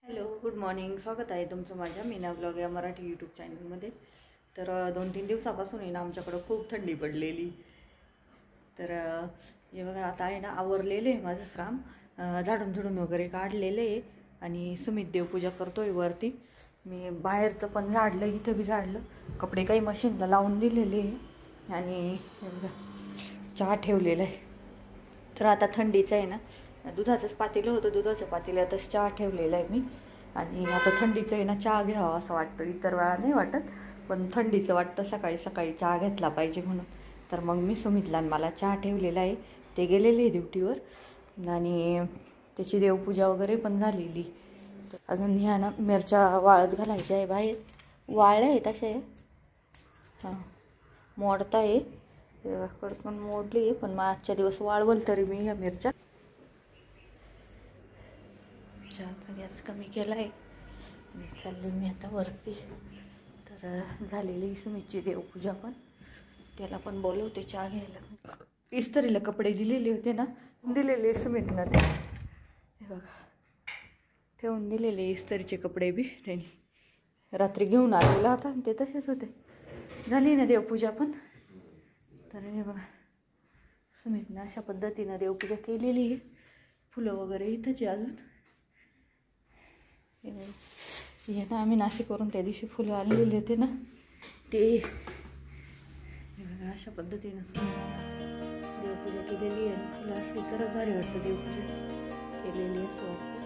Hello, good morning. स्वागत आहे तुमचं माझ्या मीना ब्लॉग या मराठी यूट्यूब चॅनलमध्ये. तर 2-3 दिवसापासून आहे ना आमच्याकडं खूप थंडी पडलेली. तर हे बघा आता आहे ना आवरलेलं आहे माझं काम, झाडून झुडून वगैरे काढलेलं आहे आणि सुमित देवपूजा करतोय वरती. मी बाहेरचं पण झाडलं, इथं बी झाडलं, कपडे काही मशीनला लावून दिलेले आहे आणि हे बघा चहा ठेवलेला आहे. तर आता थंडीचं आहे ना, दुधाचंच पातेलं होतं, दुधाच्या पातेल्यातच चहा ठेवलेला आहे मी. आणि आता थंडीचं आहे ना चहा घ्यावा असं वाटतं, इतर वेळा नाही वाटत, पण थंडीचं वाटतं सकाळी सकाळी चहा घेतला पाहिजे म्हणून. तर मग मी सुमितला मला चहा ठेवलेला आहे, ते गेलेले आहे ड्युटीवर आणि त्याची देवपूजा वगैरे पण झालेली. अजून ह्या ना मिरच्या वाळत घालायच्या आहे, बाहेर वाळल्या आहेत तसे. हां, मोडता आहे, कडकन मोडली आहे, पण मग आजच्या दिवस वाळवल तरी मी ह्या मिरच्या. चहाचा गॅस कमी केला आहे आणि चालली मी आता वरती. तर झालेली सुमितची देवपूजा पण, त्याला पण बोलवते चहा घ्यायला. इस्त्रीला कपडे दिलेले होते ना, दिलेले सुमितनं ते, हे बघा ठेवून दिलेले इस्त्रीचे कपडे बी त्यांनी रात्री घेऊन आलेला होता आणि ते तसेच होते. झाली ना देवपूजा पण. तर हे बघा सुमितनं अशा पद्धतीनं देवपूजा केलेली आहे. फुलं वगैरे इथंच आहे अजून. हे ना आम्ही नाशिकवरून त्या दिवशी फुलं आणलेले होते ना, ते बघा अशा पद्धतीनं देवपूजा केलेली आहे. फुलं असली तरच भारी वाटतं देवपूजा केलेली असं वाटतं.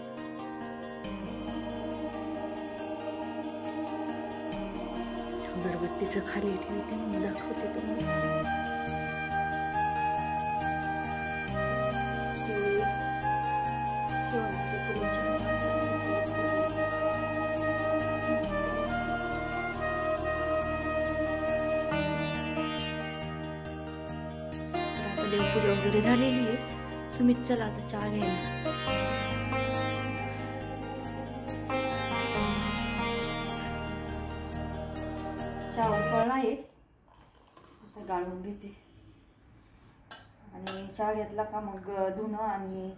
अगरबत्तीचं खाली ठेवते मी, दाखवते तुम्हाला. देवपूजा वगैरे झालेली आहे. सुमित चला आता चहा घ्यायला. चहा उकळला आहे, आता गाळून घेते आणि चहा घेतला का मग धुणं आणि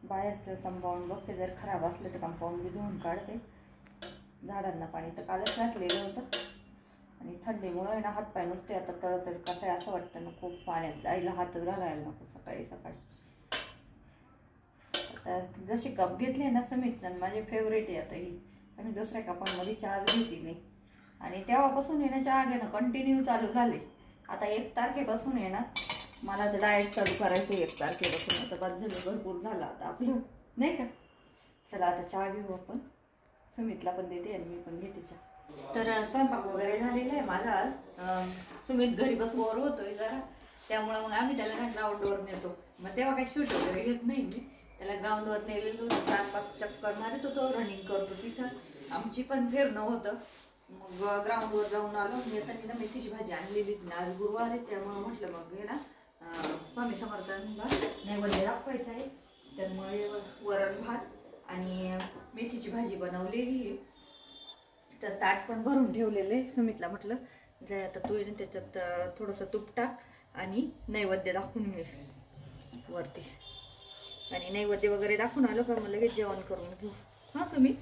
बाहेरचं कंपाऊंड बघते, जर खराब असलं तर कंपाऊंड बी धुवून काढते. झाडांना पाणी तर कालच घातलेलं होतं आणि थंडीमुळे ना हातपाय नुसते आता तळतळ करताय, असं वाटतं ना खूप पाण्यात जायला, हातच घालायला नको सकाळी सकाळी. आता जशी कप घेतली ना समित, माझे फेवरेट आहे आता ही. आम्ही दुसऱ्या कपांमध्ये चहा घेतली नाही आणि तेव्हापासून आहे ना चहा घेणं कंटिन्यू चालू झाले. आता 1 तारखेपासून आहे ना मला तर डाएट चालू करायचं. 1 तारखेपासून आता बस झालं, भरपूर झालं आता आपलं, नाही का. चला आता चहा घेऊ आपण, सुमितला पण देते आणि मी पण घेते चहा. तर स्वयंपाक वगैरे झालेला आहे माझा. सुमित घरी बस बोर होतोय जरा, त्यामुळे मग आम्ही त्याला ना ग्राउंडवर नेतो. मग तेव्हा काही शूट वगैरे घेत नाही मी, त्याला ग्राउंडवर नेलेलो, 4-5 चक्कर मारत होतो, रनिंग करतो तिथं, आमची पण फिरणं होतं. मग ग्राउंडवर जाऊन आलो. येताना ना मेथीची भाजी आणलेली, आज गुरुवार आहे त्यामुळे म्हटलं मग हे ना स्वामी समर्थांना नैवेद्य दाखवायचं आहे. तर मग वरण भात आणि मेथीची भाजी बनवलेली आहे. तर ताट पण भरून ठेवलेले. सुमितला म्हटलं जाय आता तू त्याच्यात थोडंसं तूप टाक आणि नैवेद्य दाखवून घे वरती. आणि नैवेद्य वगैरे दाखवून आलो का मग लगेच जेवण करून घेऊ. हां सुमित,